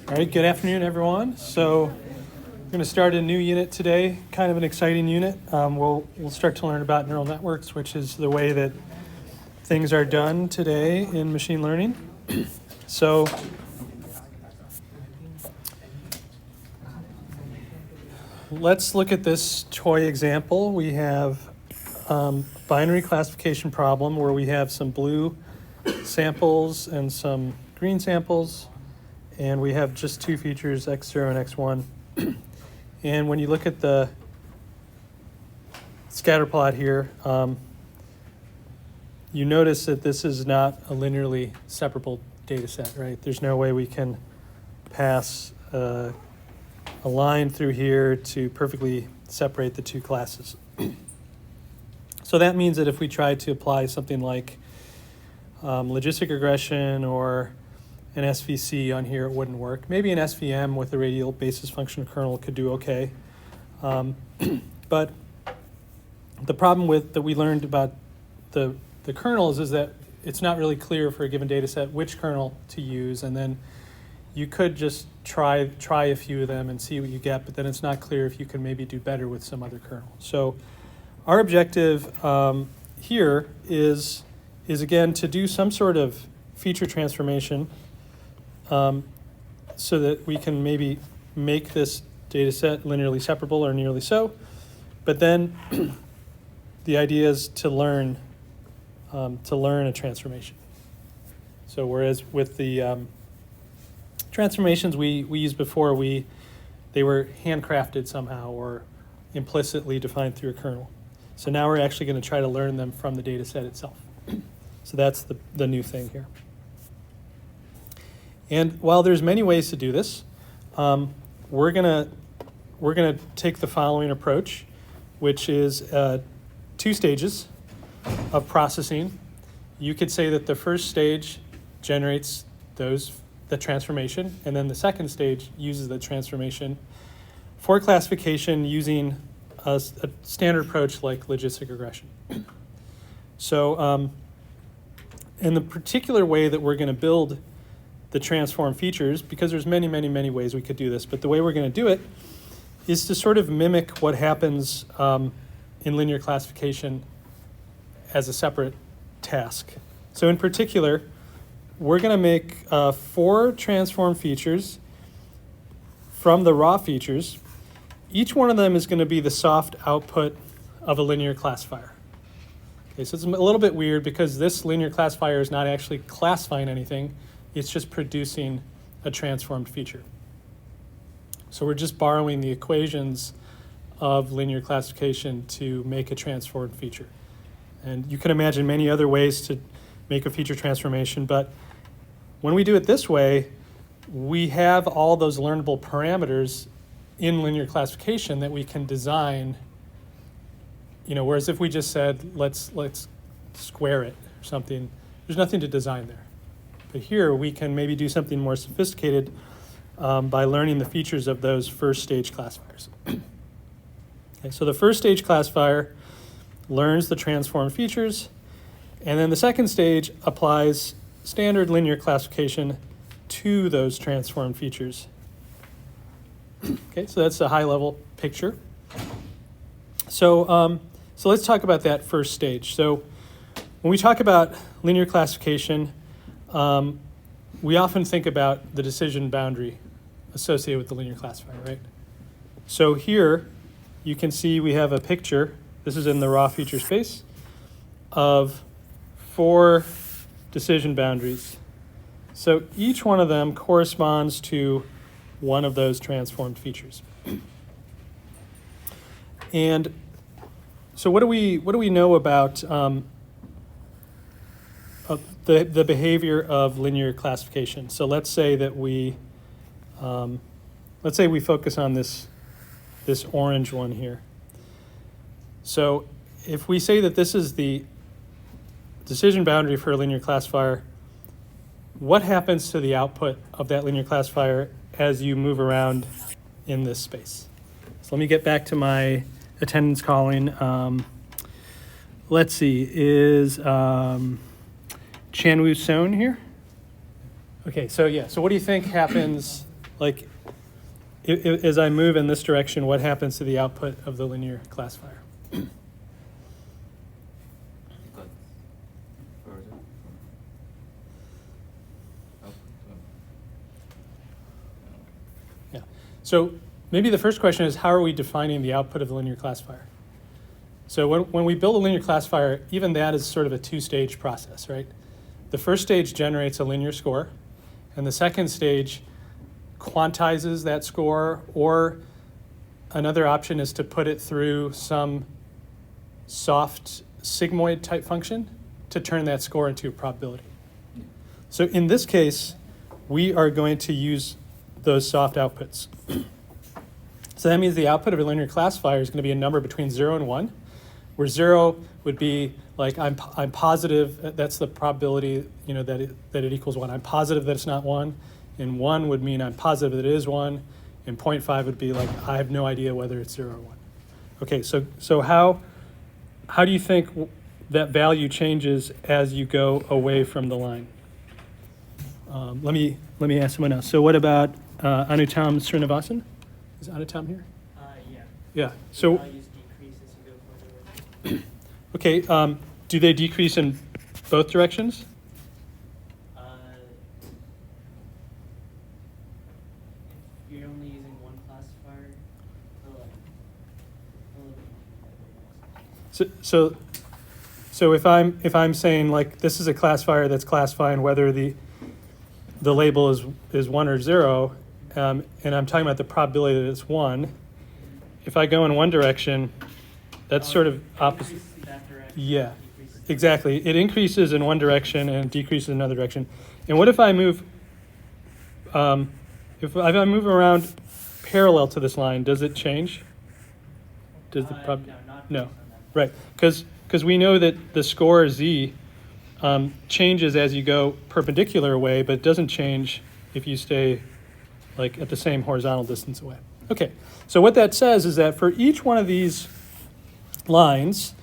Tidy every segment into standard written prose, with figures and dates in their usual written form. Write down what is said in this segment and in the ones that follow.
All right, good afternoon, everyone. So we're going to start a new unit today, kind of an exciting unit. We'll start to learn about neural networks, which is the way that things are done today in machine learning. So let's look at this toy example. We have binary classification problem where we have some blue samples and some green samples, and we have just two features, x0 and x1. And when you look at the scatter plot here, you notice that this is not a linearly separable data set, right? There's no way we can pass a line through here to perfectly separate the two classes. So that means that if we try to apply something like logistic regression or an SVC on here, it wouldn't work. Maybe an SVM with a radial basis function kernel could do okay. But the problem that we learned about the kernels is that it's not really clear for a given data set which kernel to use, and then you could just try a few of them and see what you get, but then it's not clear if you can maybe do better with some other kernel. So our objective here is again to do some sort of feature transformation so that we can maybe make this data set linearly separable or nearly so. But then the idea is to learn a transformation. So whereas with the transformations we used before, they were handcrafted somehow or implicitly defined through a kernel. So now we're actually going to try to learn them from the data set itself. So that's the new thing here. And while there's many ways to do this, we're gonna take the following approach, which is 2 stages of processing. You could say that the first stage generates the transformation, and then the second stage uses the transformation for classification using a standard approach like logistic regression. So in the particular way that we're going to build the transform features, because there's many, many, many ways we could do this, but the way we're going to do it is to sort of mimic what happens in linear classification as a separate task. So in particular, we're going to make 4 transform features from the raw features. Each one of them is going to be the soft output of a linear classifier. Okay, so it's a little bit weird because this linear classifier is not actually classifying anything. It's just producing a transformed feature. So we're just borrowing the equations of linear classification to make a transformed feature. And you can imagine many other ways to make a feature transformation, but when we do it this way, we have all those learnable parameters in linear classification that we can design, whereas if we just said, let's square it or something, there's nothing to design there. But here we can maybe do something more sophisticated by learning the features of those first stage classifiers. Okay, so the first stage classifier learns the transformed features, and then the second stage applies standard linear classification to those transformed features. Okay, so that's a high-level picture. So let's talk about that first stage. So when we talk about linear classification, we often think about the decision boundary associated with the linear classifier, right? So here you can see we have a picture, this is in the raw feature space, of 4 decision boundaries. So each one of them corresponds to one of those transformed features. And so what do we know about the behavior of linear classification? So let's say that we focus on this orange one here. So if we say that this is the decision boundary for a linear classifier, what happens to the output of that linear classifier as you move around in this space? So let me get back to my attendance calling. Let's see, is Chanwoo Son here? Okay, so yeah, so what do you think happens, like, as I move in this direction, what happens to the output of the linear classifier? It got further from output. Yeah. So maybe the first question is, how are we defining the output of the linear classifier? So when we build a linear classifier, even that is sort of a two-stage process, right? The first stage generates a linear score, and the second stage quantizes that score, or another option is to put it through some soft sigmoid type function to turn that score into a probability. So in this case, we are going to use those soft outputs. So that means the output of a linear classifier is going to be a number between 0 and 1, where 0 would be like I'm positive, that's the probability, that it equals 1. I'm positive that it's not 1, and 1 would mean I'm positive that it is 1, and 0.5 would be like I have no idea whether it's 0 or 1. Okay, so how do you think that value changes as you go away from the line? Let me ask someone else. So what about Anuttam Srinivasan? Is Anuttam here? Yeah. Yeah. So Values decrease as you go further away. okay, do they decrease in both directions? If you're only using one classifier, So if I'm saying like this is a classifier that's classifying whether the label is 1 or 0, and I'm talking about the probability that it's 1. If I go in one direction, that's sort of opposite. that direction. Yeah, Decreases. exactly. It increases in one direction and decreases in another direction. And what if I move? If I move around parallel to this line, does it change? Does the No, not no, based on that. right? Because we know that the score z changes as you go perpendicular away, but it doesn't change if you stay like at the same horizontal distance away. Okay, so what that says is that for each one of these lines,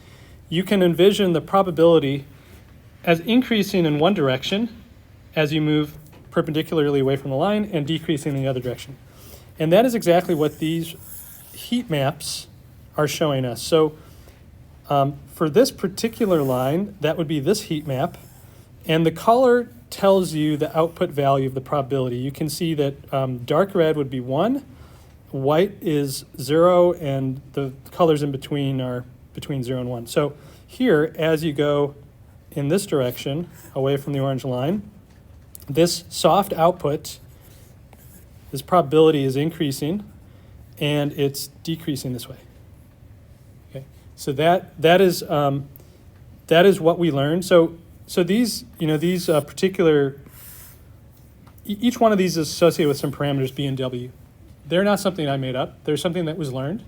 you can envision the probability as increasing in one direction as you move perpendicularly away from the line and decreasing in the other direction. And that is exactly what these heat maps are showing us. So for this particular line, that would be this heat map, and the color tells you the output value of the probability. You can see that dark red would be 1, white is 0, and the colors in between are between 0 and 1. So here, as you go in this direction, away from the orange line, this soft output, this probability is increasing, and it's decreasing this way. Okay, so that is what we learned. So these particular, each one of these is associated with some parameters B and W. They're not something I made up. They're something that was learned.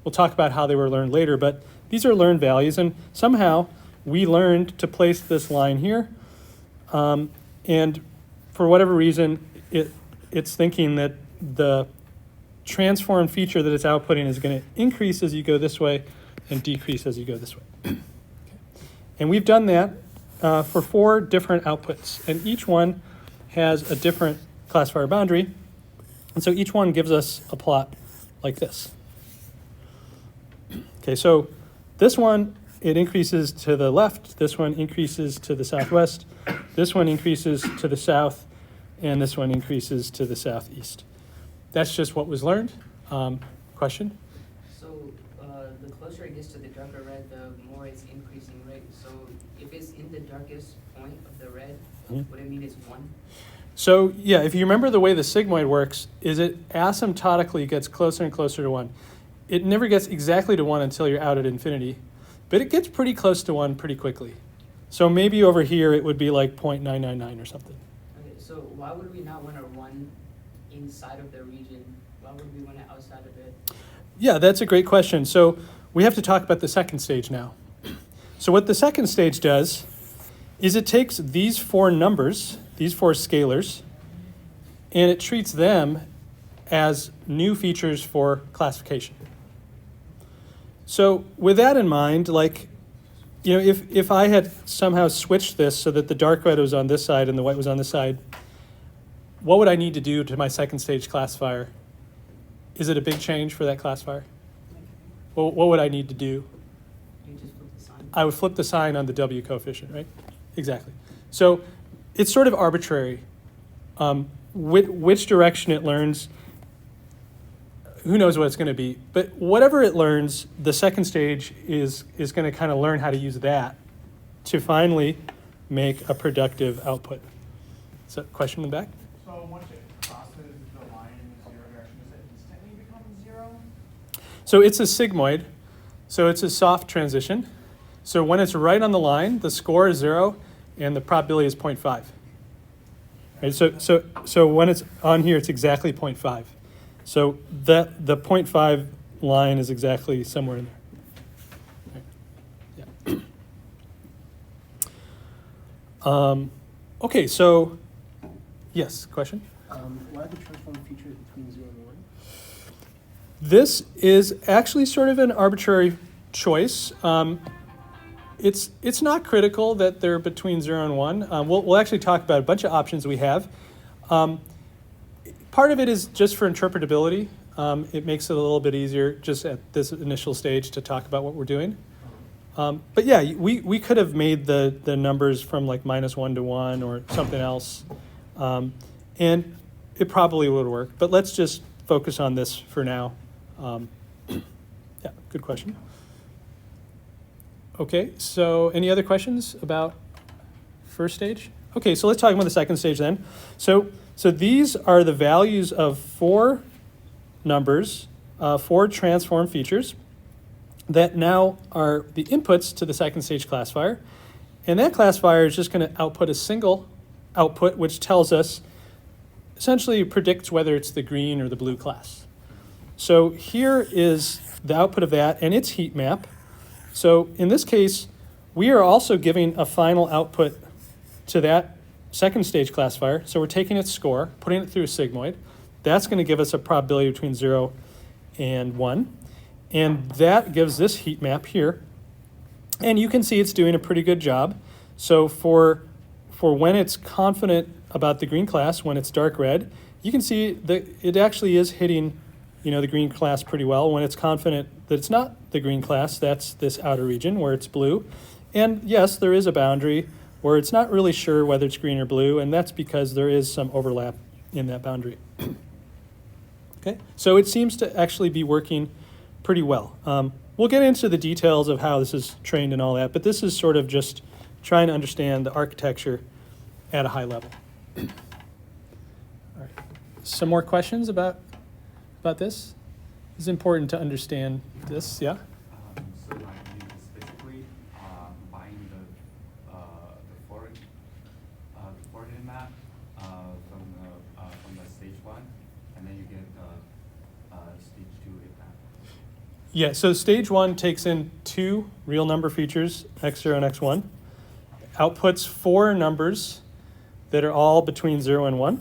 We'll talk about how they were learned later, but these are learned values, and somehow we learned to place this line here, and for whatever reason, it's thinking that the transform feature that it's outputting is going to increase as you go this way and decrease as you go this way. Okay. And we've done that for 4 different outputs, and each one has a different classifier boundary, and so each one gives us a plot like this. Okay, so this one, it increases to the left, this one increases to the southwest, this one increases to the south, and this one increases to the southeast. That's just what was learned. Question? So the closer it gets to the darker red, the more it's increasing, right? So if it's in the darkest point of the red, would it mean it's 1? So yeah, if you remember the way the sigmoid works, is it asymptotically gets closer and closer to 1. It never gets exactly to 1 until you're out at infinity, but it gets pretty close to 1 pretty quickly. So maybe over here it would be like 0.999 or something. Okay, so why would we not want to run inside of the region? Why would we want it outside of it? Yeah, that's a great question. So we have to talk about the second stage now. So what the second stage does is it takes these 4 numbers, these 4 scalars, and it treats them as new features for classification. So with that in mind, like, if I had somehow switched this so that the dark red was on this side and the white was on this side, what would I need to do to my second stage classifier? Is it a big change for that classifier? Well, what would I need to do? You just flip the sign. I would flip the sign on the W coefficient, right? Exactly. So it's sort of arbitrary. Which direction it learns, who knows what it's going to be. But whatever it learns, the second stage is going to kind of learn how to use that to finally make a productive output. So, question in the back? So once it crosses the line in the zero direction, does it instantly become zero? So it's a sigmoid. So it's a soft transition. So when it's right on the line, the score is 0 and the probability is 0.5. Right? So when it's on here, it's exactly 0.5. So the 0.5 line is exactly somewhere in there. Right. Yeah. Okay, so yes, question? Why the transform feature between 0 and 1? This is actually sort of an arbitrary choice. It's not critical that they're between 0 and 1. We'll actually talk about a bunch of options we have. Part of it is just for interpretability. It makes it a little bit easier just at this initial stage to talk about what we're doing. But yeah, we could have made the numbers from like -1 to 1 or something else. And it probably would work. But let's just focus on this for now. Yeah, good question. Okay, so any other questions about first stage? Okay, so let's talk about the second stage then. So these are the values of 4 numbers, 4 transform features that now are the inputs to the second stage classifier. And that classifier is just going to output a single output, which tells us, essentially predicts whether it's the green or the blue class. So here is the output of that and its heat map. So in this case, we are also giving a final output to that second stage classifier. So we're taking its score, putting it through a sigmoid. That's going to give us a probability between 0 and 1. And that gives this heat map here. And you can see it's doing a pretty good job. So for when it's confident about the green class, when it's dark red, you can see that it actually is hitting the green class pretty well. When it's confident that it's not the green class, that's this outer region where it's blue. And yes, there is a boundary where it's not really sure whether it's green or blue, and that's because there is some overlap in that boundary. Okay, so it seems to actually be working pretty well. We'll get into the details of how this is trained and all that, but this is sort of just trying to understand the architecture at a high level. All right. Some more questions about this? It's important to understand this, yeah? So like you specifically buying the foreign map from the stage 1, and then you get the stage 2 map. Yeah, so stage 1 takes in 2 real number features, x0 and x1, outputs 4 numbers that are all between 0 and 1.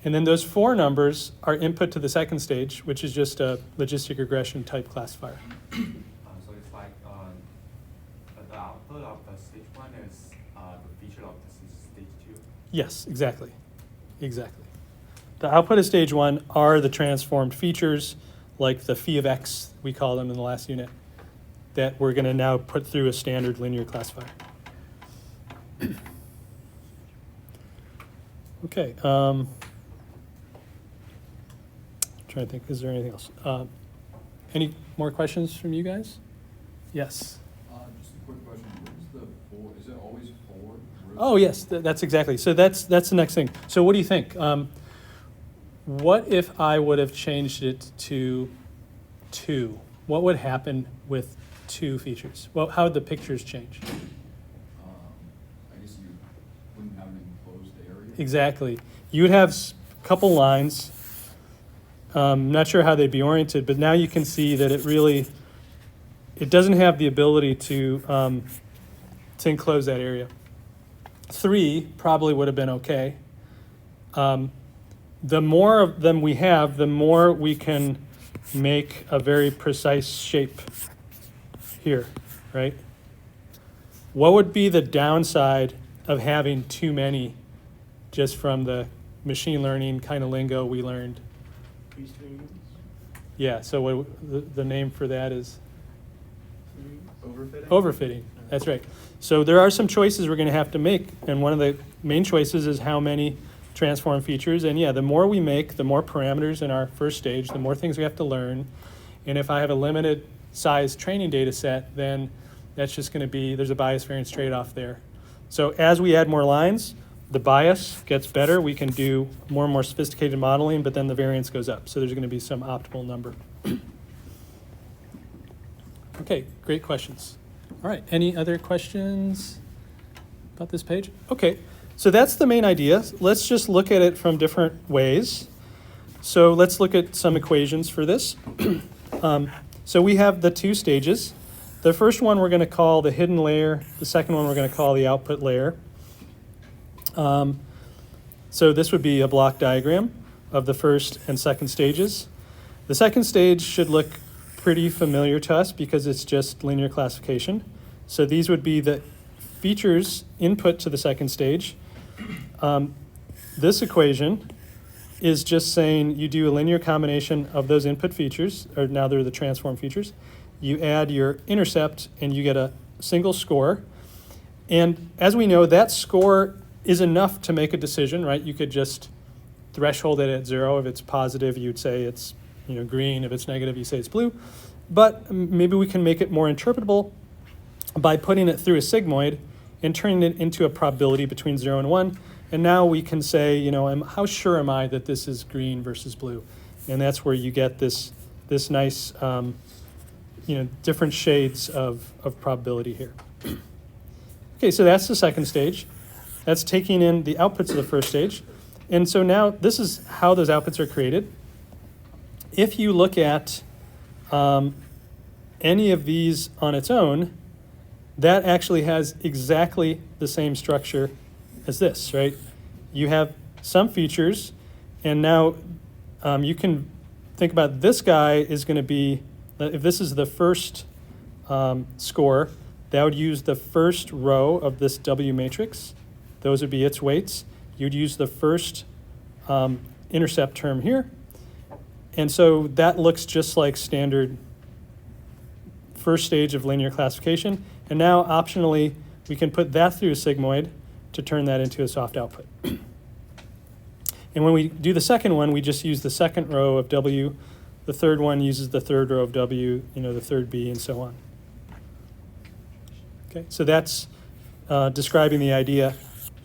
And then those 4 numbers are input to the second stage, which is just a logistic regression type classifier. So it's like the output of the stage 1 is the feature of the stage 2? Yes, exactly. Exactly. The output of stage 1 are the transformed features, like the phi of x, we call them in the last unit, that we're going to now put through a standard linear classifier. Okay. Trying to think, is there anything else? Any more questions from you guys? Yes. Just a quick question. What is the 4? Is it always 4? Oh, yes, that's exactly. So that's the next thing. So what do you think? What if I would have changed it to 2? What would happen with 2 features? Well, how would the pictures change? I guess you wouldn't have an enclosed area. Exactly. You would have a couple lines. Not sure how they'd be oriented, but now you can see that it doesn't have the ability to enclose that area. 3 probably would have been okay. The more of them we have, the more we can make a very precise shape here, right? What would be the downside of having too many just from the machine learning kind of lingo we learned. Pre-streams? Yeah, so the name for that is Overfitting? overfitting. That's right. So there are some choices we're going to have to make, and one of the main choices is how many transform features. And yeah, the more we make, the more parameters in our first stage, the more things we have to learn. And if I have a limited size training data set, then that's just going to be, there's a bias variance trade-off there. So as we add more lines, the bias gets better. We can do more and more sophisticated modeling, but then the variance goes up. So there's going to be some optimal number. Okay, great questions. All right, any other questions about this page? Okay, so that's the main idea. Let's just look at it from different ways. So let's look at some equations for this. So we have the two stages. The first one we're going to call the hidden layer. The second one we're going to call the output layer. So this would be a block diagram of the first and second stages. The second stage should look pretty familiar to us because it's just linear classification. So these would be the features input to the second stage. This equation is just saying you do a linear combination of those input features, or now they're the transform features. You add your intercept and you get a single score. And as we know, that score is enough to make a decision, right? You could just threshold it at 0. If it's positive, you'd say it's green. If it's negative, you say it's blue. But maybe we can make it more interpretable by putting it through a sigmoid and turning it into a probability between 0 and 1. And now we can say, how sure am I that this is green versus blue? And that's where you get this nice, different shades of probability here. Okay, so that's the second stage. That's taking in the outputs of the first stage. And so now this is how those outputs are created. If you look at any of these on its own, that actually has exactly the same structure as this, right? You have some features, and now you can think about this guy is going to be, if this is the first score, that would use the first row of this W matrix. Those would be its weights. You'd use the first intercept term here. And so that looks just like standard first stage of linear classification. And now, optionally, we can put that through a sigmoid to turn that into a soft output. And when we do the second one, we just use the second row of W. The third one uses the third row of W, the third B, and so on. Okay, so that's describing the idea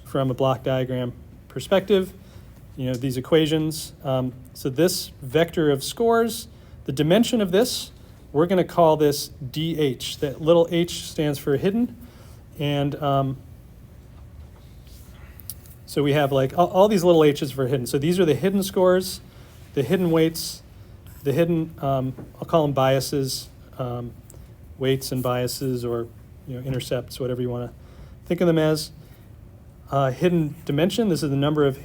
from a block diagram perspective. These equations. So this vector of scores, the dimension of this, we're going to call this DH. That little h stands for hidden. And so we have like all these little h's for hidden. So these are the hidden scores, the hidden weights, the hidden, I'll call them biases, weights and biases, or intercepts, whatever you want to think of them as. Hidden dimension, this is the number of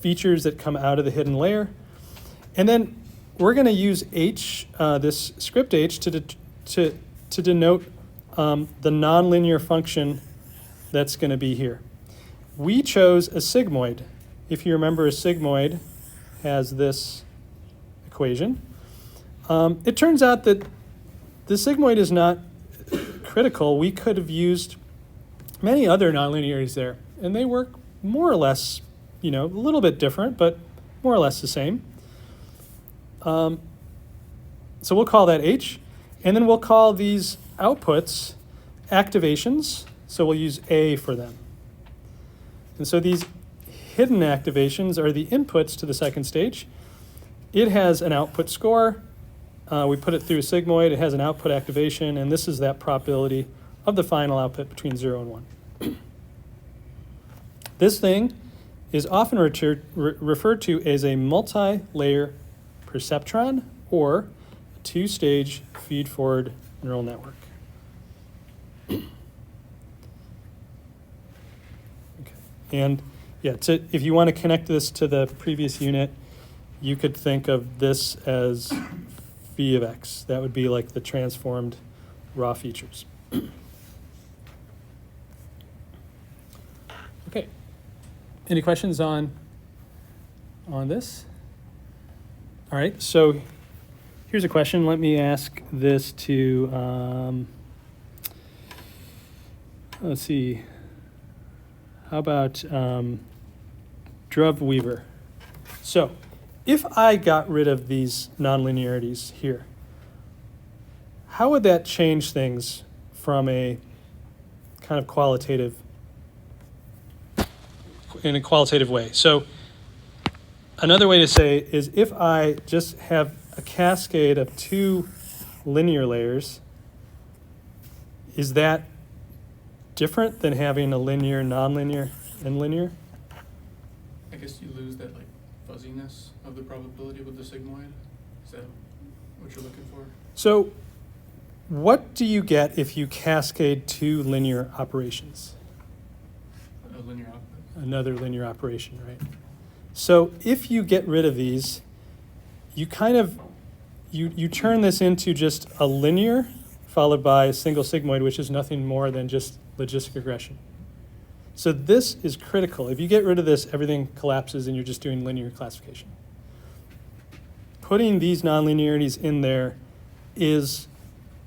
features that come out of the hidden layer. And then we're going to use h, this script h, to denote the nonlinear function that's going to be here. We chose a sigmoid. If you remember, a sigmoid has this equation. It turns out that the sigmoid is not critical. We could have used many other nonlinearities there, and they work more or less, a little bit different, but more or less the same. So we'll call that H, and then we'll call these outputs activations, so we'll use A for them. And so these hidden activations are the inputs to the second stage. It has an output score. We put it through a sigmoid. It has an output activation, and this is that probability of the final output between 0 and 1. This thing is often referred to as a multi-layer perceptron or a two-stage feed-forward neural network. Okay. And yeah, if you want to connect this to the previous unit, you could think of this as phi of x. That would be like the transformed raw features. Okay. Any questions on this? All right, so here's a question. Let me ask this to, let's see. How about Druv Weaver? So if I got rid of these nonlinearities here, how would that change things from a kind of qualitative, in a qualitative way? So another way to say is if I just have a cascade of two linear layers, is that different than having a linear, nonlinear, and linear? I guess you lose that like fuzziness of the probability with the sigmoid. Is that what you're looking for? So what do you get if you cascade two linear operations? A linear output. Another linear operation, right? So if you get rid of these, you kind of, you turn this into just a linear followed by a single sigmoid, which is nothing more than just logistic regression. So this is critical. If you get rid of this, everything collapses and you're just doing linear classification. Putting these nonlinearities in there is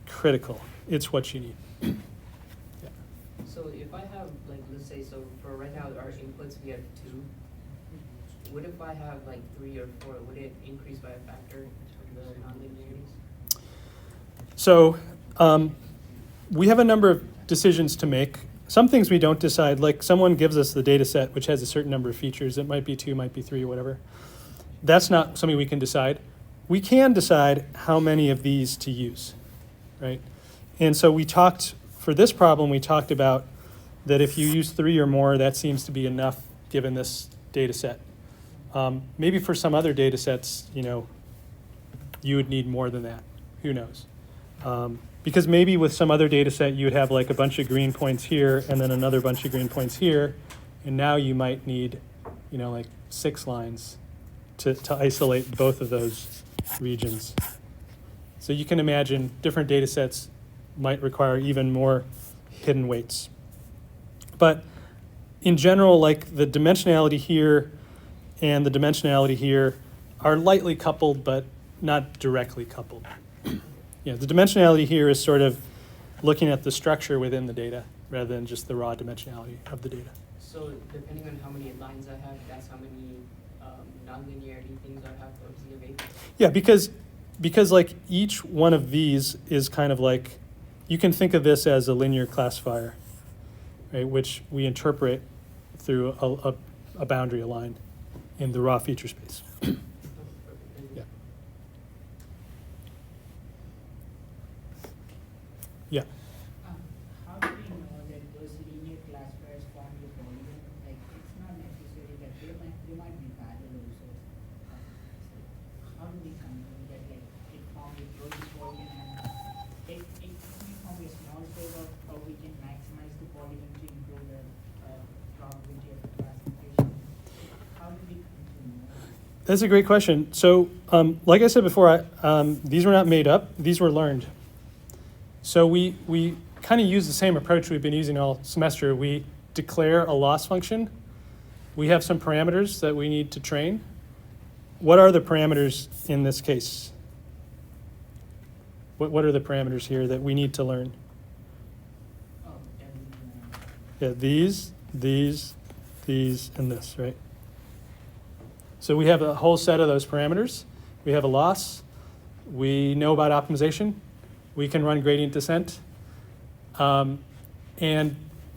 critical. It's what you need. Yeah. So if I have, like, let's say, so for right now, our inputs, we have 2. What if I have like 3 or 4? Would it increase by a factor of the nonlinearities? So we have a number of decisions to make. Some things we don't decide, like someone gives us the data set which has a certain number of features. It might be 2, might be 3, or whatever. That's not something we can decide. We can decide how many of these to use, right? And so we talked, for this problem, we talked about that if you use 3 or more, that seems to be enough given this data set. Maybe for some other data sets, you would need more than that. Who knows? Because maybe with some other data set, you would have like a bunch of green points here and then another bunch of green points here. And now you might need, like 6 lines to isolate both of those regions. So you can imagine different data sets might require even more hidden weights. But in general, like the dimensionality here and the dimensionality here are lightly coupled, but not directly coupled. Yeah, the dimensionality here is sort of looking at the structure within the data rather than just the raw dimensionality of the data. So depending on how many lines I have, that's how many nonlinearity things I have to observe. Yeah, because like each one of these is kind of like, you can think of this as a linear classifier, right, which we interpret through a boundary aligned in the raw feature space. Yeah. Yeah. How do we know that those linear classifiers form the polygon? Like, it's not necessary that they might be parallel also. How do we control that, like, it forms a closed polygon and it may form a small step of how we can maximize the polygon to improve the probability of the classification? How do we come to know? That's a great question. So, like I said before, these were not made up. These were learned. So we kind of use the same approach we've been using all semester. We declare a loss function. We have some parameters that we need to train. What are the parameters in this case? What are the parameters here that we need to learn? Oh, and, Yeah, these, and this, right? So we have a whole set of those parameters. We have a loss. We know about optimization. We can run gradient descent. And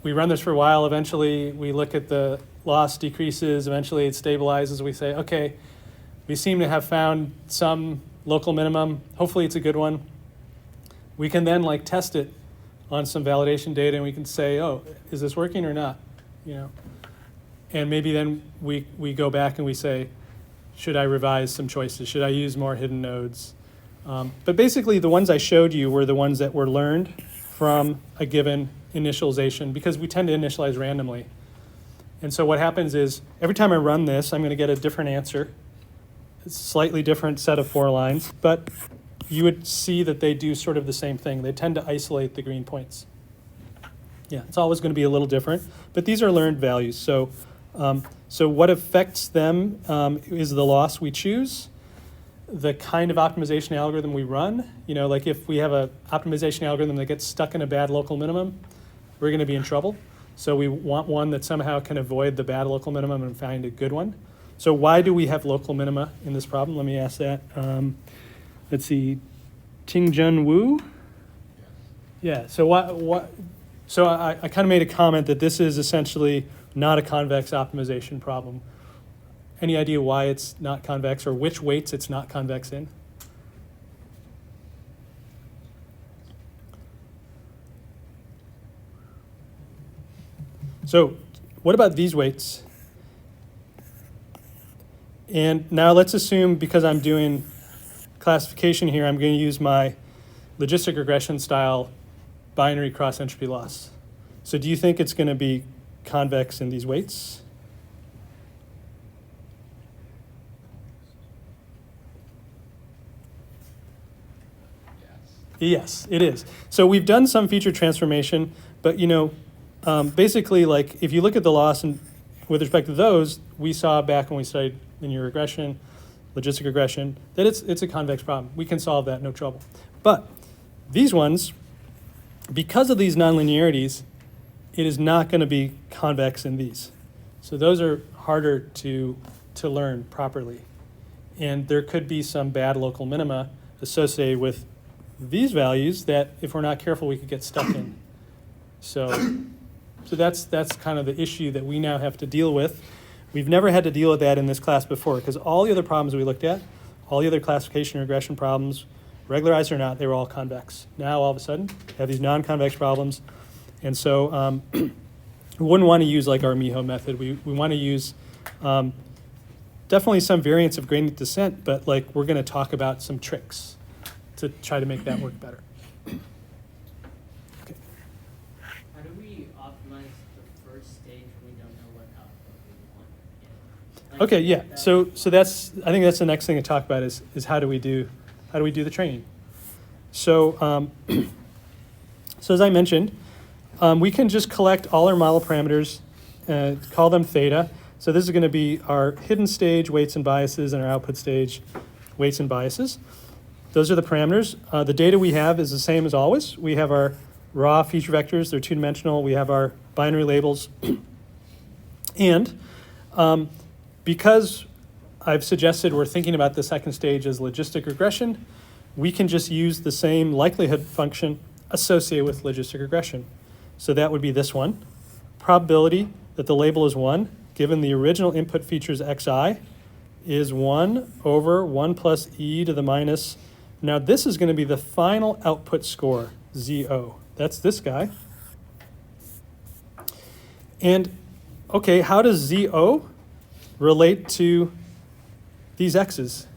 we run this for a while. Eventually, we look at the loss decreases. Eventually, it stabilizes. We say, okay, we seem to have found some local minimum. Hopefully, it's a good one. We can then test it on some validation data, and we can say, oh, is this working or not? And maybe then we go back and we say, should I revise some choices? Should I use more hidden nodes? But basically, the ones I showed you were the ones that were learned from a given initialization, because we tend to initialize randomly. And so what happens is, every time I run this, I'm going to get a different answer. It's a slightly different set of 4 lines, but you would see that they do sort of the same thing. They tend to isolate the green points. Yeah, it's always going to be a little different, but these are learned values. So, so what affects them is the loss we choose, the kind of optimization algorithm we run. You know, like if we have a optimization algorithm that gets stuck in a bad local minimum, we're going to be in trouble. So we want one that somehow can avoid the bad local minimum and find a good one. So why do we have local minima in this problem? Let me ask that. Let's see, Tingjun Wu. Yeah. So what? So I kind of made a comment that this is essentially not a convex optimization problem. Any idea why it's not convex or which weights it's not convex in? So what about these weights? And now let's assume, because I'm doing classification here, I'm going to use my logistic regression style binary cross entropy loss. So do you think it's going to be convex in these weights? Yes, it is. So we've done some feature transformation, but you know, basically, like if you look at the loss and with respect to those, we saw back when we studied linear regression, logistic regression, that it's a convex problem. We can solve that, no trouble. But these ones, because of these nonlinearities, it is not going to be convex in these. So those are harder to learn properly. And there could be some bad local minima associated with these values that, if we're not careful, we could get stuck in. So that's kind of the issue that we now have to deal with. We've never had to deal with that in this class before, because all the other problems we looked at, all the other classification and regression problems, regularized or not, they were all convex. Now, all of a sudden, we have these non-convex problems. And so we wouldn't want to use like our Miho method. We want to use definitely some variants of gradient descent, but like we're going to talk about some tricks to try to make that work better. Okay. How do we optimize the first stage when we don't know what output we want? Like, Okay, yeah. So that's, I think that's the next thing to talk about is how do we do the training? So so as I mentioned, we can just collect all our model parameters, call them theta. So this is going to be our hidden stage weights and biases and our output stage weights and biases. Those are the parameters. The data we have is the same as always. We have our raw feature vectors. They're two-dimensional. We have our binary labels. And because I've suggested we're thinking about the second stage as logistic regression, we can just use the same likelihood function associated with logistic regression. So that would be this one. Probability that the label is 1, given the original input features xi, is 1 over 1 plus e to the minus. Now this is going to be the final output score, ZO. That's this guy. And okay, how does ZO relate to these x's?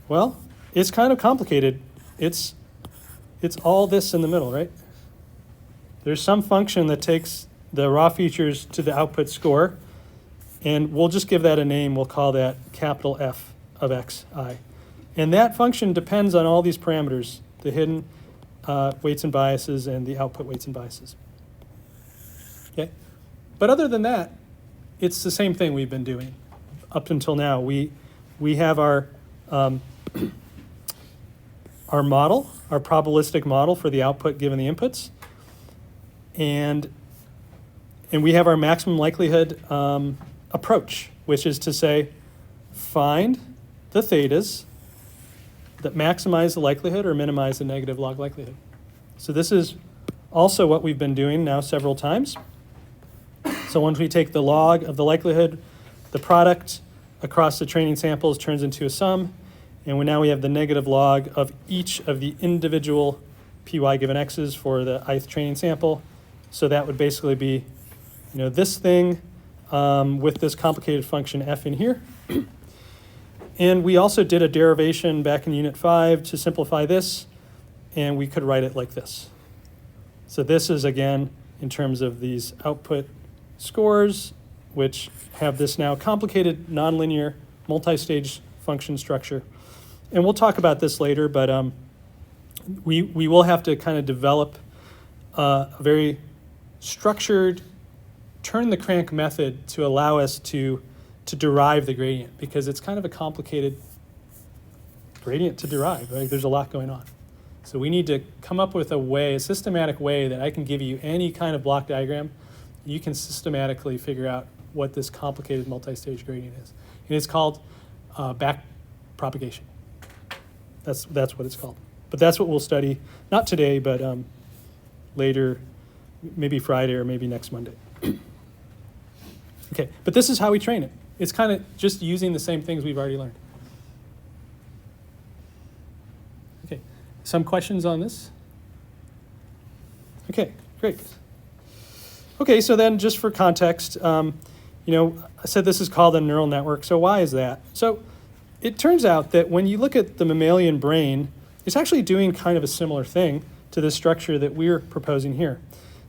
Well, it's kind of complicated. It's all this in the middle, right? There's some function that takes the raw features to the output score, and we'll just give that a name. We'll call that capital F of xi. And that function depends on all these parameters, the hidden weights and biases and the output weights and biases. Okay? But other than that, it's the same thing we've been doing up until now. We have our model, our probabilistic model for the output given the inputs, and we have our maximum likelihood approach, which is to say, find the thetas that maximize the likelihood or minimize the negative log likelihood. So this is also what we've been doing now several times. So once we take the log of the likelihood, the product across the training samples turns into a sum, and now we have the negative log of each of the individual py given x's for the ith training sample. So that would basically be, this thing with this complicated function f in here. And we also did a derivation back in Unit 5 to simplify this, and we could write it like this. So this is, again, in terms of these output scores, which have this now complicated nonlinear multi-stage function structure. And we'll talk about this later, but we will have to kind of develop a very structured turn the crank method to allow us to derive the gradient, because it's kind of a complicated gradient to derive. Right? There's a lot going on. So we need to come up with a systematic way that I can give you any kind of block diagram. You can systematically figure out what this complicated multi-stage gradient is. And it's called back propagation. That's what it's called. But that's what we'll study, not today, but later, maybe Friday or maybe next Monday. Okay, but this is how we train it. It's kind of just using the same things we've already learned. Okay, some questions on this? Okay, great. Okay, so then just for context, I said this is called a neural network. So why is that? So it turns out that when you look at the mammalian brain, it's actually doing kind of a similar thing to the structure that we're proposing here.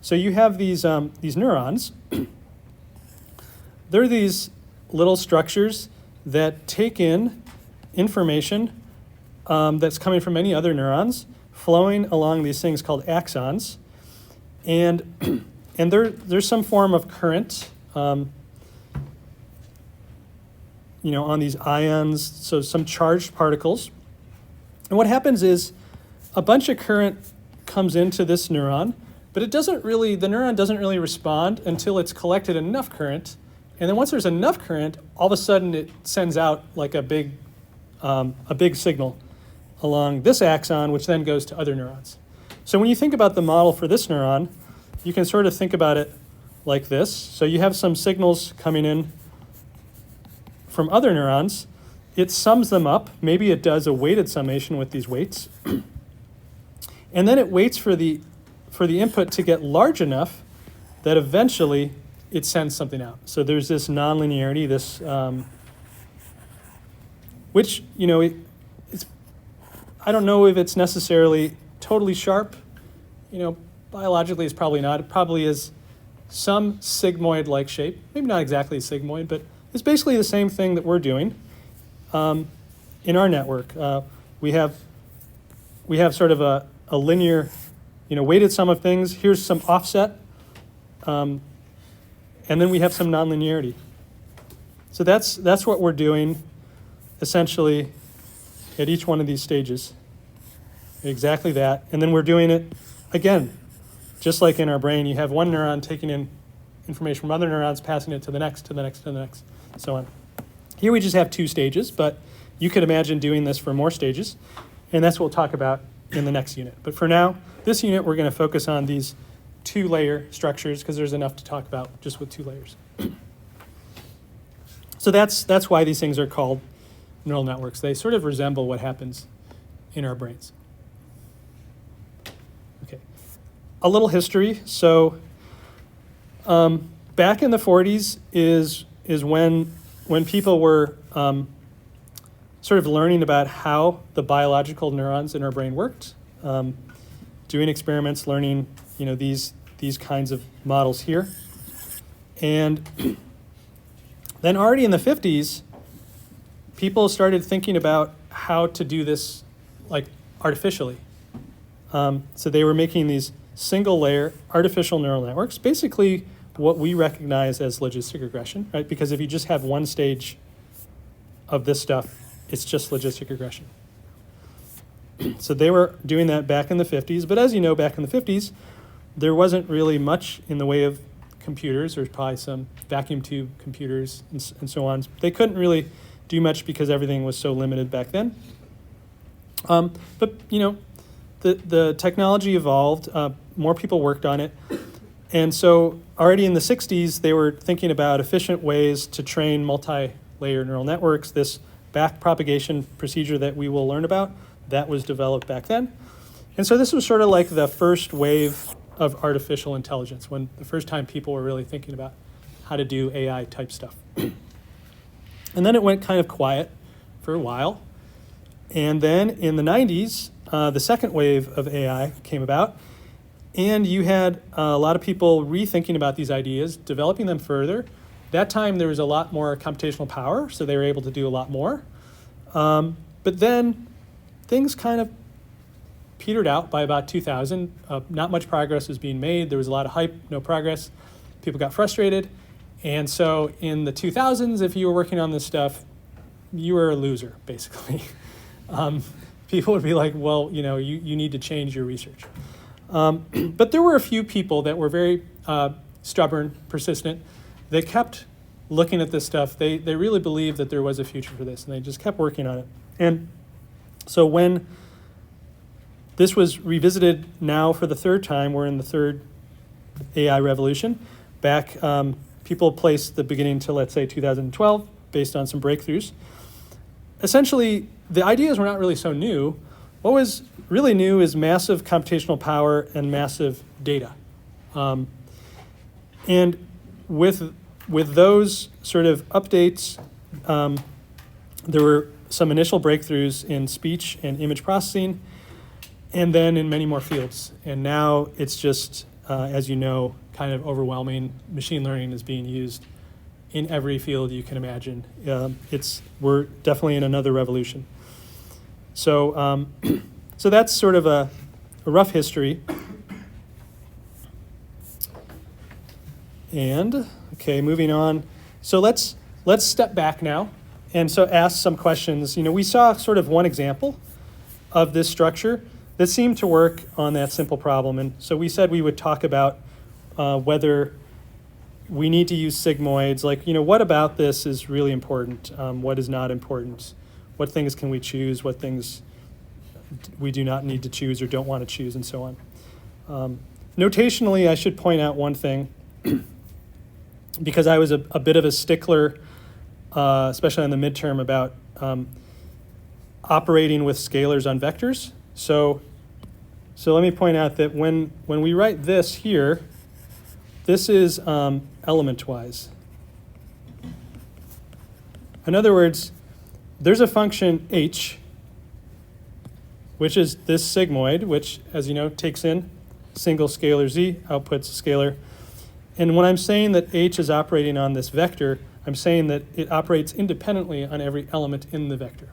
So you have these neurons. They're these little structures that take in information that's coming from many other neurons, flowing along these things called axons, and there's some form of current, on these ions, so some charged particles. And what happens is a bunch of current comes into this neuron, but the neuron doesn't really respond until it's collected enough current. And then once there's enough current, all of a sudden it sends out like a big signal along this axon, which then goes to other neurons. So when you think about the model for this neuron, you can sort of think about it like this. So you have some signals coming in from other neurons. It sums them up. Maybe it does a weighted summation with these weights. And then it waits for the input to get large enough that eventually it sends something out. So there's this nonlinearity, which, it's, I don't know if it's necessarily totally sharp. Biologically it's probably not. It probably is some sigmoid-like shape. Maybe not exactly a sigmoid, but it's basically the same thing that we're doing in our network. We have sort of a linear, weighted sum of things. Here's some offset. And then we have some nonlinearity. So that's what we're doing essentially at each one of these stages. Exactly that. And then we're doing it again, just like in our brain. You have one neuron taking in information from other neurons, passing it to the next, to the next, to the next, so on. Here we just have 2 stages, but you could imagine doing this for more stages. And that's what we'll talk about in the next unit. But for now, this unit, we're going to focus on these 2-layer structures because there's enough to talk about just with 2 layers. So that's why these things are called neural networks. They sort of resemble what happens in our brains. Okay, a little history. So back in the 40s is when people were sort of learning about how the biological neurons in our brain worked, doing experiments, learning these kinds of models here. And then already in the 50s, people started thinking about how to do this like artificially. So they were making these single-layer artificial neural networks, basically what we recognize as logistic regression, right? Because if you just have one stage of this stuff, it's just logistic regression. So they were doing that back in the 50s, but as you know, back in the 50s, there wasn't really much in the way of computers. There's probably some vacuum tube computers and so on. They couldn't really do much because everything was so limited back then. But the technology evolved. More people worked on it. And so already in the 60s, they were thinking about efficient ways to train multi-layer neural networks. This back propagation procedure that we will learn about, that was developed back then. And so this was sort of like the first wave of artificial intelligence, when the first time people were really thinking about how to do AI type stuff. And then it went kind of quiet for a while. And then in the 90s, the second wave of AI came about. And you had a lot of people rethinking about these ideas, developing them further. That time there was a lot more computational power, so they were able to do a lot more. But then things kind of petered out by about 2000. Not much progress was being made. There was a lot of hype, no progress. People got frustrated. And so in the 2000s, if you were working on this stuff, you were a loser, basically. People would be like, well, you need to change your research. But there were a few people that were very stubborn, persistent. They kept looking at this stuff. They really believed that there was a future for this, and they just kept working on it. And so when this was revisited now for the third time, we're in the third AI revolution. Back, people placed the beginning to, let's say, 2012, based on some breakthroughs. Essentially, the ideas were not really so new. What was really new is massive computational power and massive data. And with those sort of updates, there were some initial breakthroughs in speech and image processing, and then in many more fields. And now it's just, as you know, kind of overwhelming. Machine learning is being used in every field you can imagine. We're definitely in another revolution. So, so that's sort of a rough history. And okay, moving on. So let's step back now, and so ask some questions. We saw sort of one example of this structure that seemed to work on that simple problem, and so we said we would talk about whether we need to use sigmoids. Like, what about this is really important? What is not important? What things can we choose? What things we do not need to choose or don't want to choose, and so on. Notationally, I should point out one thing. Because I was a bit of a stickler, especially on the midterm, about operating with scalars on vectors. So let me point out that when we write this here, this is element-wise. In other words, there's a function h, which is this sigmoid, which, as you know, takes in single scalar z, outputs a scalar. And when I'm saying that h is operating on this vector, I'm saying that it operates independently on every element in the vector.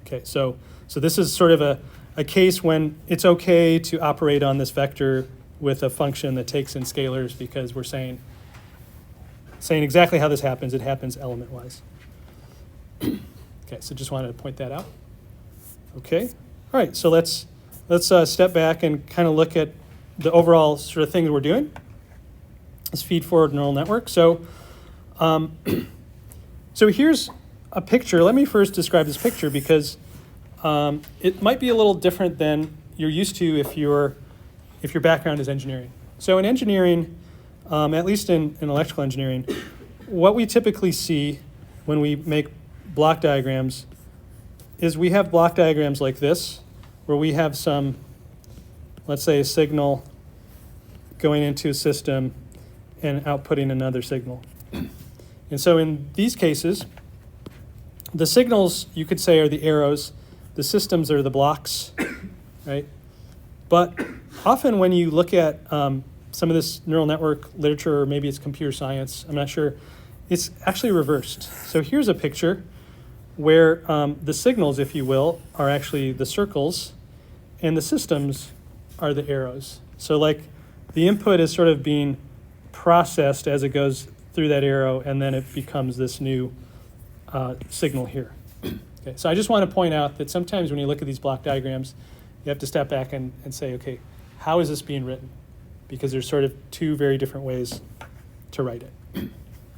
Okay, so this is sort of a case when it's okay to operate on this vector with a function that takes in scalars, because we're saying exactly how this happens. It happens element-wise. Okay, so just wanted to point that out. Okay, all right, so let's step back and kind of look at the overall sort of things we're doing. This feed-forward neural network. So here's a picture. Let me first describe this picture, because it might be a little different than you're used to if your background is engineering. So in engineering, at least in electrical engineering, what we typically see when we make block diagrams is we have block diagrams like this, where we have some, let's say, a signal going into a system and outputting another signal. And so in these cases, the signals, you could say, are the arrows. The systems are the blocks, right? But often when you look at some of this neural network literature, or maybe it's computer science, I'm not sure, it's actually reversed. So here's a picture where the signals, if you will, are actually the circles, and the systems are the arrows. So like the input is sort of being processed as it goes through that arrow, and then it becomes this new signal here. Okay, so I just want to point out that sometimes when you look at these block diagrams, you have to step back and say, okay, how is this being written? Because there's sort of two very different ways to write it.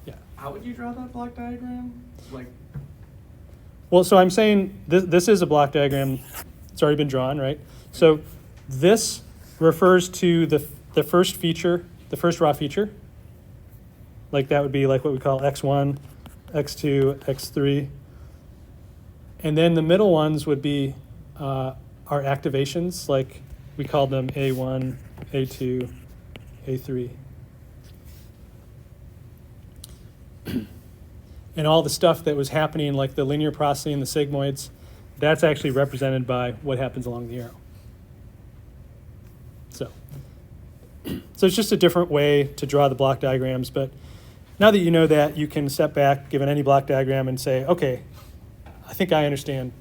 Yeah. How would you draw that block diagram? Like, Well, so I'm saying this is a block diagram. It's already been drawn, right? So this refers to the first feature, the first raw feature. Like that would be like what we call x1, x2, x3. And then the middle ones would be our activations, like we call them A1, A2, A3. And all the stuff that was happening, like the linear processing, the sigmoids, that's actually represented by what happens along the arrow. So it's just a different way to draw the block diagrams. But now that you know that, you can step back, given any block diagram, and say, okay, I think I understand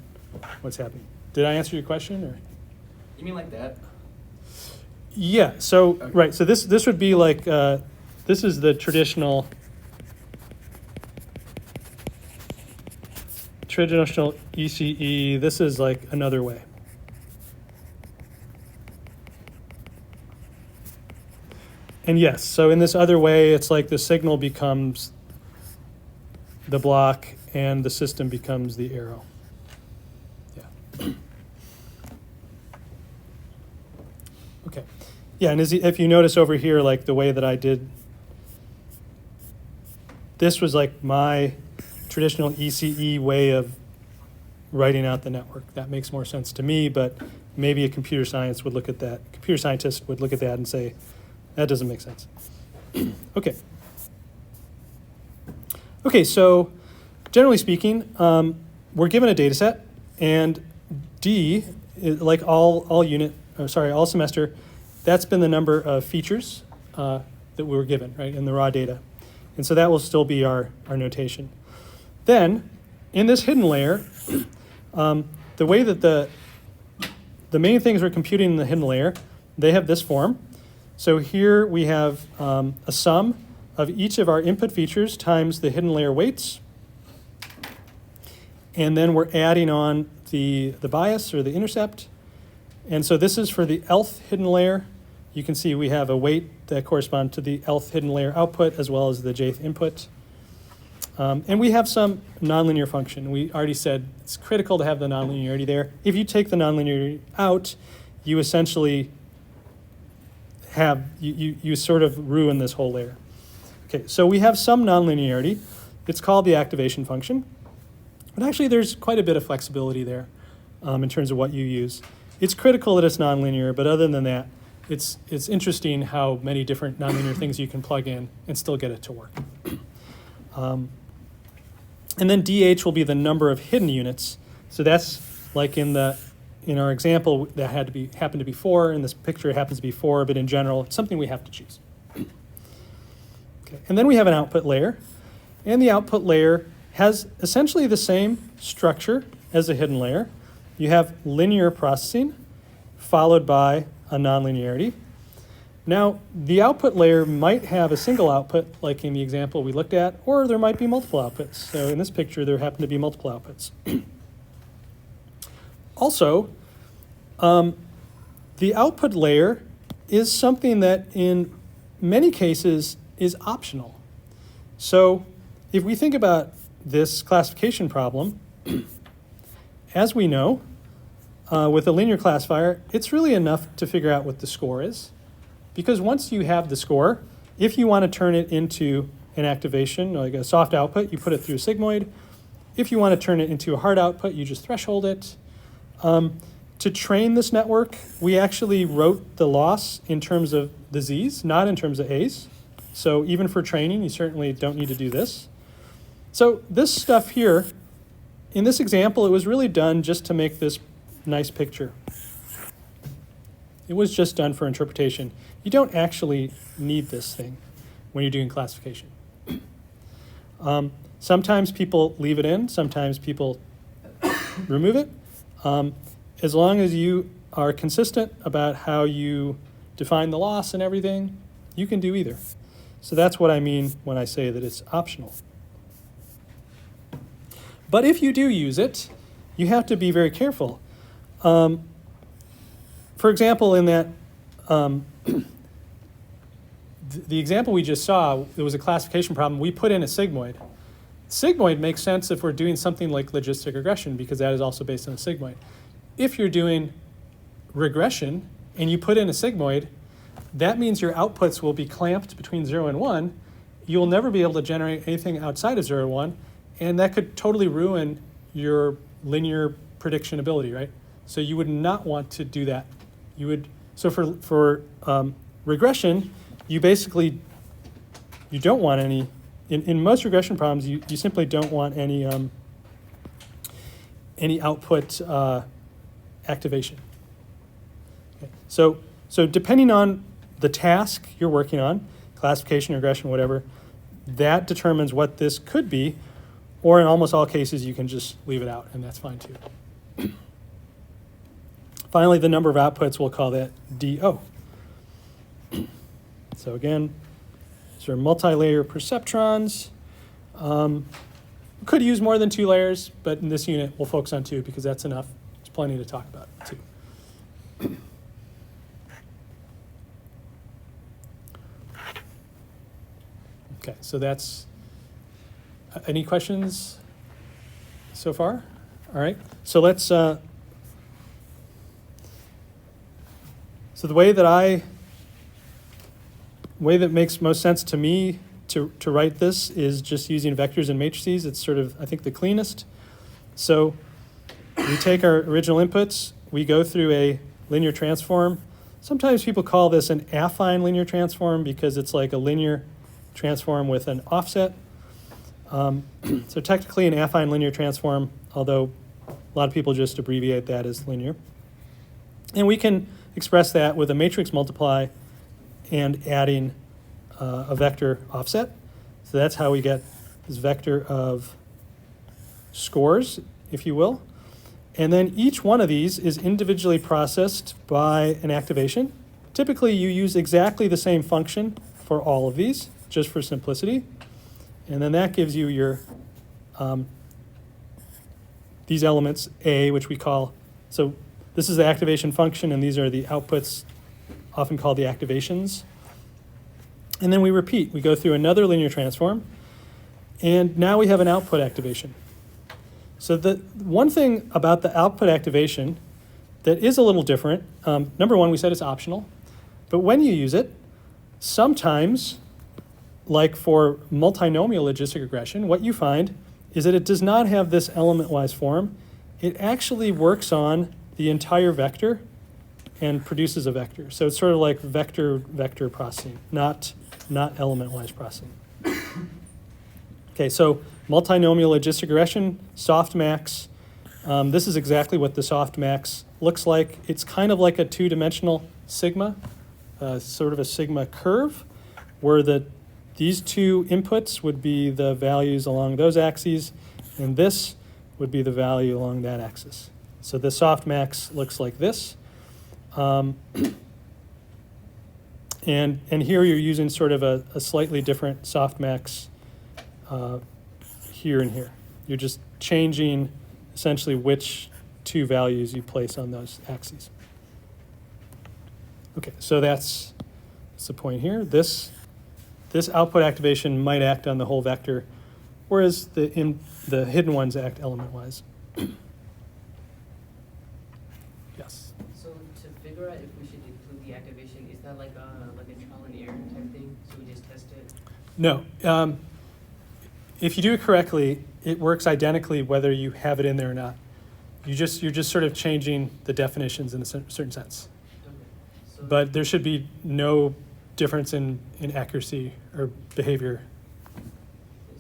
what's happening. Did I answer your question, or? You mean like that? Yeah, so, Okay. right, so this would be like, this is the traditional ECE. This is like another way. And yes, so in this other way, it's like the signal becomes the block and the system becomes the arrow. Yeah. Okay. Yeah, and if you notice over here, like the way that I did, this was like my traditional ECE way of writing out the network. That makes more sense to me, but maybe a computer scientist would look at that and say, that doesn't make sense. Okay. Okay, so generally speaking, we're given a data set, and D, like all semester, that's been the number of features that we were given, right, in the raw data. And so that will still be our notation. Then, in this hidden layer, the way that the main things we're computing in the hidden layer, they have this form. So here we have a sum of each of our input features times the hidden layer weights. And then we're adding on the bias or the intercept. And so this is for the Lth hidden layer. You can see we have a weight that corresponds to the Lth hidden layer output as well as the jth input. And we have some nonlinear function. We already said it's critical to have the nonlinearity there. If you take the nonlinearity out, you essentially you sort of ruin this whole layer. Okay, so we have some nonlinearity. It's called the activation function. But actually, there's quite a bit of flexibility there in terms of what you use. It's critical that it's nonlinear, but other than that, it's interesting how many different nonlinear things you can plug in and still get it to work. And then DH will be the number of hidden units. So that's like in our example that happened to be 4. In this picture, it happens to be 4, but in general, it's something we have to choose. Okay. And then we have an output layer, and the output layer has essentially the same structure as a hidden layer. You have linear processing followed by a nonlinearity. Now, the output layer might have a single output, like in the example we looked at, or there might be multiple outputs. So in this picture, there happen to be multiple outputs. Also, the output layer is something that in many cases is optional. So if we think about this classification problem, as we know, with a linear classifier, it's really enough to figure out what the score is. Because once you have the score, if you want to turn it into an activation, like a soft output, you put it through a sigmoid. If you want to turn it into a hard output, you just threshold it. To train this network, we actually wrote the loss in terms of the Z's, not in terms of A's. So even for training, you certainly don't need to do this. So this stuff here, in this example, it was really done just to make this nice picture. It was just done for interpretation. You don't actually need this thing when you're doing classification. Sometimes people leave it in, sometimes people remove it. As long as you are consistent about how you define the loss and everything, you can do either. So that's what I mean when I say that it's optional. But if you do use it, you have to be very careful. For example, in that the example we just saw, there was a classification problem. We put in a sigmoid. Sigmoid makes sense if we're doing something like logistic regression because that is also based on a sigmoid. If you're doing regression and you put in a sigmoid, that means your outputs will be clamped between 0 and 1. You will never be able to generate anything outside of 0 and 1, and that could totally ruin your linear prediction ability, right? So you would not want to do that. You would for regression, you basically don't want any. In most regression problems, you simply don't want any output activation. Okay. So depending on the task you're working on, classification, regression, whatever, that determines what this could be, or in almost all cases, you can just leave it out, and that's fine too. Finally, the number of outputs, we'll call that DO. So again, these are multi-layer perceptrons. We could use more than 2 layers, but in this unit, we'll focus on 2 because that's enough. There's plenty to talk about, 2. Okay, so that's, any questions so far? All right, so let's, so the way that makes most sense to me to write this is just using vectors and matrices. It's sort of, I think, the cleanest. So we take our original inputs, we go through a linear transform. Sometimes people call this an affine linear transform because it's like a linear transform with an offset. So technically an affine linear transform, although a lot of people just abbreviate that as linear. And we can express that with a matrix multiply and adding a vector offset. So that's how we get this vector of scores, if you will. And then each one of these is individually processed by an activation. Typically, you use exactly the same function for all of these, just for simplicity. And then that gives you your these elements, A, which we call, so this is the activation function, and these are the outputs, often called the activations. And then we repeat. We go through another linear transform, and now we have an output activation. So the one thing about the output activation that is a little different, number one, we said it's optional, but when you use it, sometimes, like for multinomial logistic regression, what you find is that it does not have this element-wise form. It actually works on the entire vector and produces a vector. So it's sort of like vector processing, not element-wise processing. Okay, so multinomial logistic regression, softmax. This is exactly what the softmax looks like. It's kind of like a 2-dimensional sigma, sort of a sigma curve, where these 2 inputs would be the values along those axes, and this would be the value along that axis. So the softmax looks like this. And here you're using sort of a slightly different softmax here and here. You're just changing essentially which 2 values you place on those axes. Okay, so that's the point here. This output activation might act on the whole vector, whereas the hidden ones act element-wise. Yes. So to figure out if we should include the activation, is that like a trial and error type thing? So we just test it? No. If you do it correctly, it works identically whether you have it in there or not. You're just sort of changing the definitions in a certain sense. Okay. So But there should be no difference in accuracy or behavior.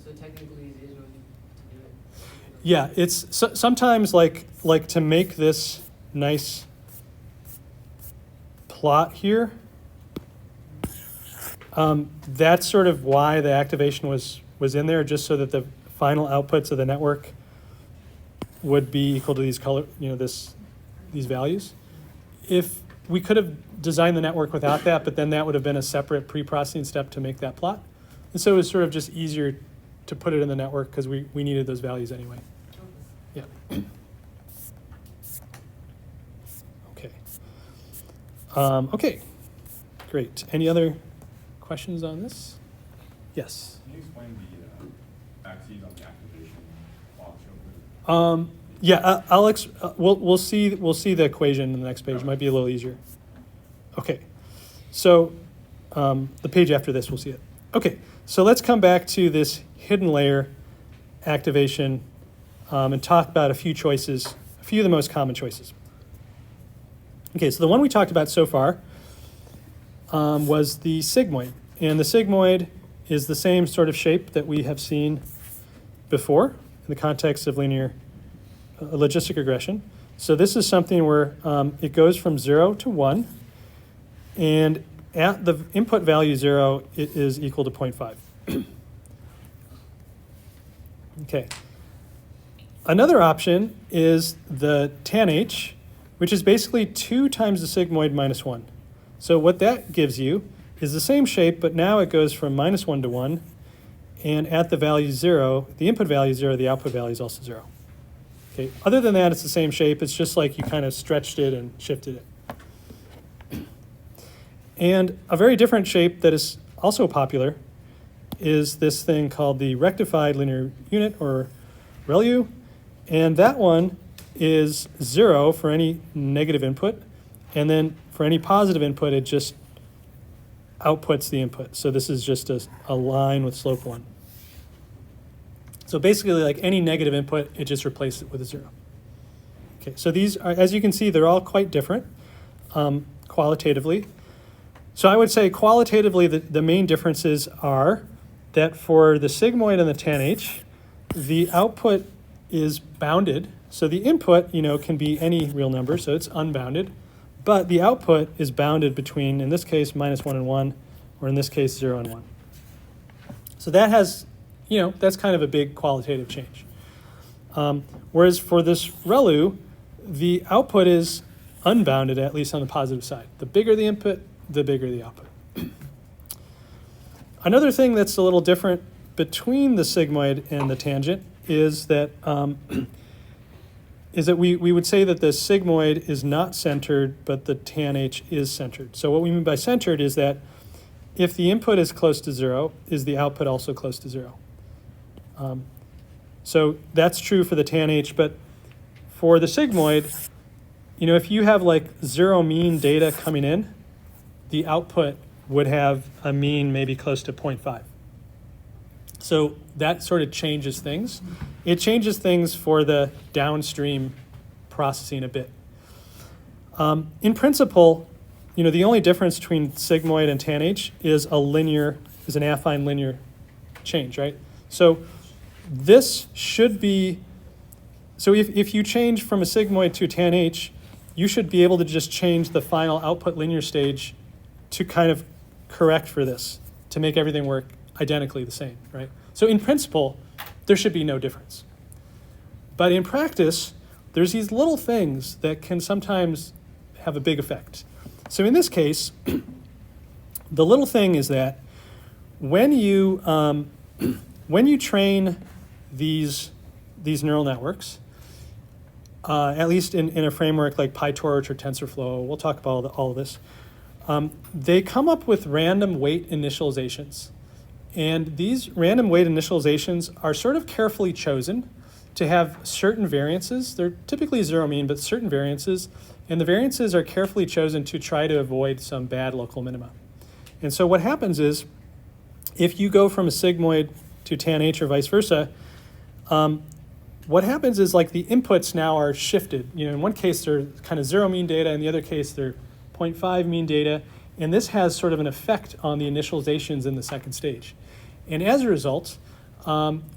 So technically it is really to do it. Yeah, it's sometimes like to make this nice plot here. That's sort of why the activation was in there, just so that the final outputs of the network would be equal to these these values. If we could have designed the network without that, but then that would have been a separate pre-processing step to make that plot. And so it was sort of just easier to put it in the network because we needed those values anyway. Yeah. Okay. Okay. Great. Any other questions on this? Yes. Can you explain the axes on the activation plot over? Yeah, we'll see the equation in the next page. It might be a little easier. Okay, so the page after this, we'll see it. Okay, so let's come back to this hidden layer activation and talk about a few choices, a few of the most common choices. Okay, so the one we talked about so far was the sigmoid. And the sigmoid is the same sort of shape that we have seen before in the context of linear logistic regression. So this is something where it goes from 0 to 1, and at the input value 0, it is equal to 0.5. Okay. Another option is the tanh, which is basically 2 times the sigmoid minus 1. So what that gives you is the same shape, but now it goes from minus 1 to 1, and at the value 0, the input value is 0, the output value is also 0. Okay. Other than that, it's the same shape. It's just like you kind of stretched it and shifted it. And a very different shape that is also popular is this thing called the rectified linear unit, or ReLU. And that one is 0 for any negative input. And then for any positive input, it just outputs the input. So this is just a line with slope 1. So basically, like any negative input, it just replaces it with a 0. Okay, so these are, as you can see, they're all quite different qualitatively. So I would say qualitatively, the main differences are that for the sigmoid and the tanh, the output is bounded. So the input, can be any real number, so it's unbounded. But the output is bounded between, in this case, minus 1 and 1, or in this case, 0 and 1. So that has, that's kind of a big qualitative change. Whereas for this ReLU, the output is unbounded, at least on the positive side. The bigger the input, the bigger the output. Another thing that's a little different between the sigmoid and the tangent is that we would say that the sigmoid is not centered, but the tanh is centered. So what we mean by centered is that if the input is close to 0, is the output also close to 0? So that's true for the tanh, but for the sigmoid, if you have like 0 mean data coming in, the output would have a mean maybe close to 0.5. So that sort of changes things. It changes things for the downstream processing a bit. In principle, the only difference between sigmoid and tanh is an affine linear change, right? So this should be, so if you change from a sigmoid to a tanh, you should be able to just change the final output linear stage to kind of correct for this, to make everything work identically the same, right? So in principle, there should be no difference. But in practice, there's these little things that can sometimes have a big effect. So in this case, the little thing is that when you train these neural networks, at least in a framework like PyTorch or TensorFlow, we'll talk about all of this, they come up with random weight initializations. And these random weight initializations are sort of carefully chosen to have certain variances. They're typically 0 mean, but certain variances. And the variances are carefully chosen to try to avoid some bad local minima. And so what happens is, if you go from a sigmoid to tanh or vice versa, what happens is like the inputs now are shifted. In one case, they're kind of 0 mean data. In the other case, they're 0.5 mean data. And this has sort of an effect on the initializations in the second stage. And as a result,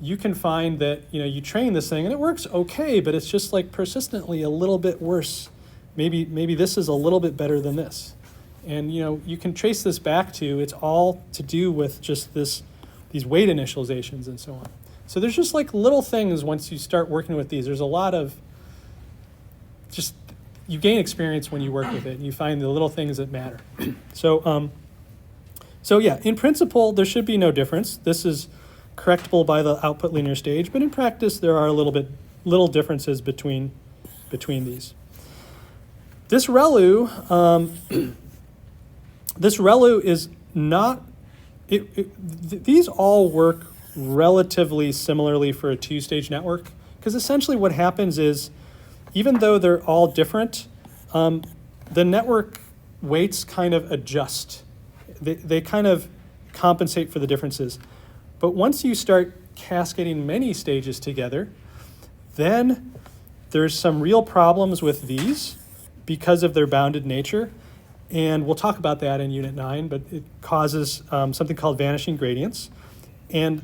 you can find that you train this thing and it works okay, but it's just like persistently a little bit worse. Maybe this is a little bit better than this. And you can trace this back to, it's all to do with just these weight initializations and so on. So there's just like little things once you start working with these. There's a lot of just, you gain experience when you work with it and you find the little things that matter. So yeah, in principle, there should be no difference. This is correctable by the output linear stage, but in practice, there are little differences between these. This ReLU, is not, these all work relatively similarly for a 2-stage network, because essentially what happens is, even though they're all different, the network weights kind of adjust. They kind of compensate for the differences. But once you start cascading many stages together, then there's some real problems with these because of their bounded nature. And we'll talk about that in Unit 9, but it causes something called vanishing gradients. And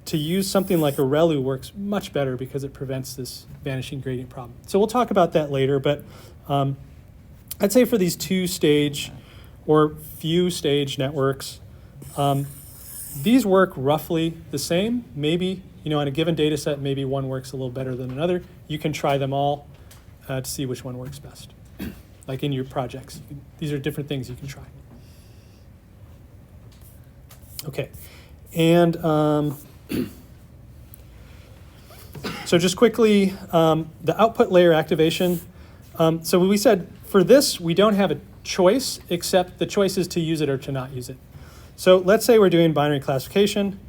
to use something like a ReLU works much better because it prevents this vanishing gradient problem. So we'll talk about that later, but I'd say for these 2-stage or few stage networks, these work roughly the same. Maybe, on a given data set, maybe one works a little better than another. You can try them all to see which one works best. like in your projects. These are different things you can try. Okay, and so just quickly, the output layer activation. So we said for this, we don't have a choice, except the choice is to use it or to not use it. So let's say we're doing binary classification.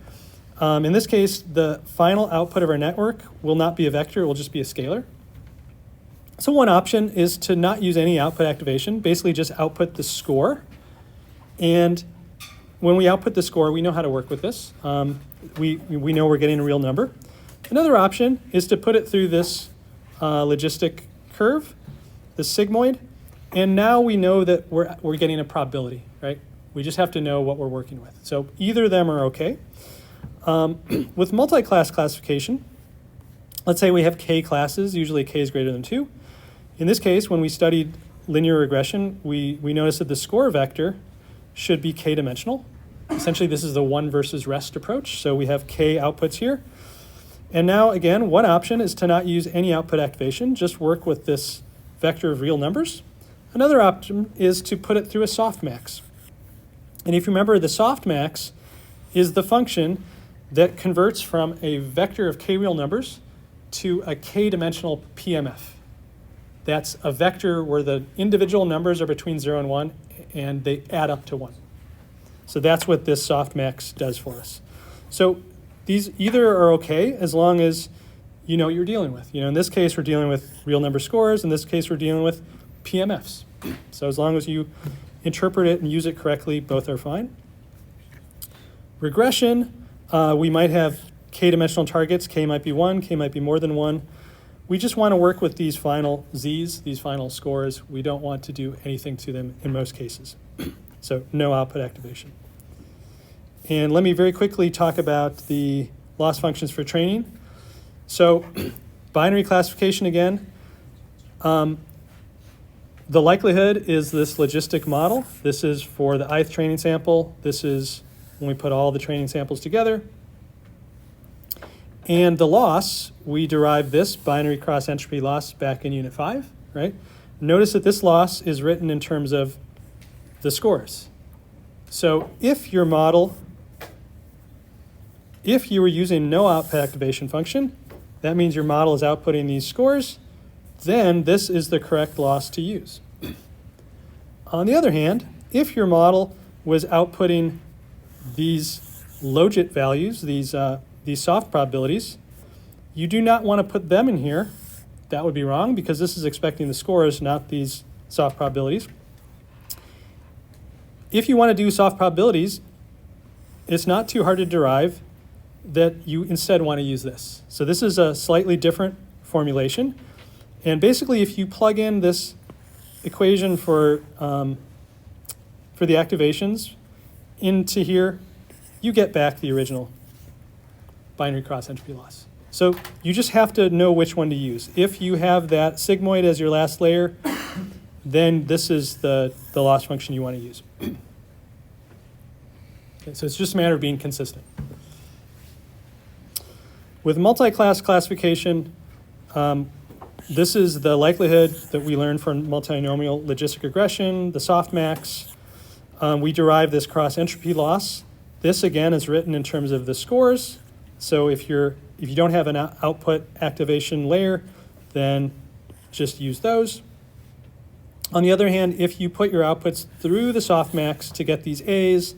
In this case, the final output of our network will not be a vector, it will just be a scalar. So one option is to not use any output activation, basically just output the score. And when we output the score, we know how to work with this. We know we're getting a real number. Another option is to put it through this logistic curve, the sigmoid, and now we know that we're getting a probability, right? We just have to know what we're working with. So either of them are okay. With multi-class classification, let's say we have k classes, usually k is greater than 2. In this case, when we studied linear regression, we noticed that the score vector should be k-dimensional. Essentially, this is the one versus rest approach. So we have k outputs here. And now, again, one option is to not use any output activation, just work with this vector of real numbers. Another option is to put it through a softmax. And if you remember, the softmax is the function that converts from a vector of k real numbers to a k-dimensional PMF. That's a vector where the individual numbers are between 0 and 1, and they add up to 1. So that's what this softmax does for us. So these either are okay as long as you know what you're dealing with. In this case, we're dealing with real number scores. In this case, we're dealing with PMFs. So as long as you interpret it and use it correctly, both are fine. Regression, we might have k-dimensional targets. K might be 1, k might be more than 1. We just want to work with these final z's, these final scores. We don't want to do anything to them in most cases. So no output activation. And let me very quickly talk about the loss functions for training. So binary classification again. The likelihood is this logistic model. This is for the ith training sample. This is when we put all the training samples together. And the loss, we derive this binary cross entropy loss back in Unit 5, right? Notice that this loss is written in terms of the scores. So if your model, if you were using no output activation function, that means your model is outputting these scores, then this is the correct loss to use. On the other hand, if your model was outputting these logit values, these soft probabilities, you do not want to put them in here. That would be wrong because this is expecting the scores, not these soft probabilities. If you want to do soft probabilities, it's not too hard to derive that you instead want to use this. So this is a slightly different formulation. And basically, if you plug in this equation for the activations into here, you get back the original binary cross entropy loss. So you just have to know which one to use. If you have that sigmoid as your last layer, then this is the loss function you want to use. Okay, so it's just a matter of being consistent. With multi-class classification, this is the likelihood that we learned from multinomial logistic regression, the softmax. We derive this cross entropy loss. This again is written in terms of the scores. So if you don't have an output activation layer, then just use those. On the other hand, if you put your outputs through the softmax to get these A's,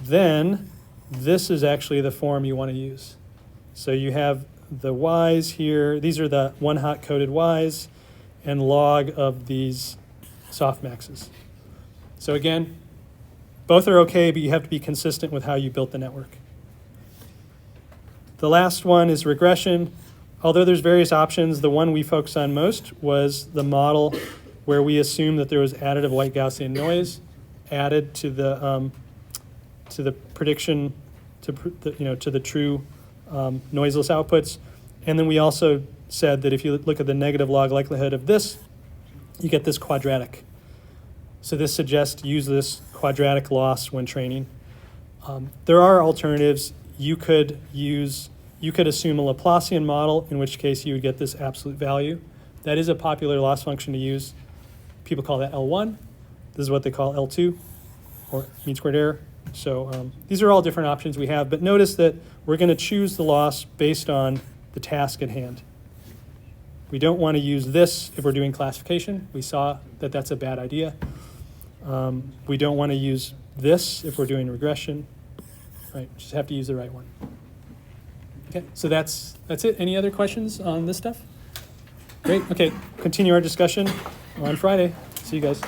then this is actually the form you want to use. So you have the Y's here. These are the one-hot coded Y's and log of these softmaxes. So again, both are okay, but you have to be consistent with how you built the network. The last one is regression. Although there's various options, the one we focused on most was the model where we assumed that there was additive white Gaussian noise added to the prediction, to the true noiseless outputs. And then we also said that if you look at the negative log likelihood of this, you get this quadratic. So this suggests use this quadratic loss when training. There are alternatives. You could assume a Laplacian model, in which case you would get this absolute value. That is a popular loss function to use. people call that L1. This is what they call L2, or mean squared error. So these are all different options we have, but notice that we're going to choose the loss based on the task at hand. We don't want to use this if we're doing classification. We saw that that's a bad idea. We don't want to use this if we're doing regression. Right, just have to use the right one. Okay, so that's it. Any other questions on this stuff? Great, okay, continue our discussion on Friday. See you guys.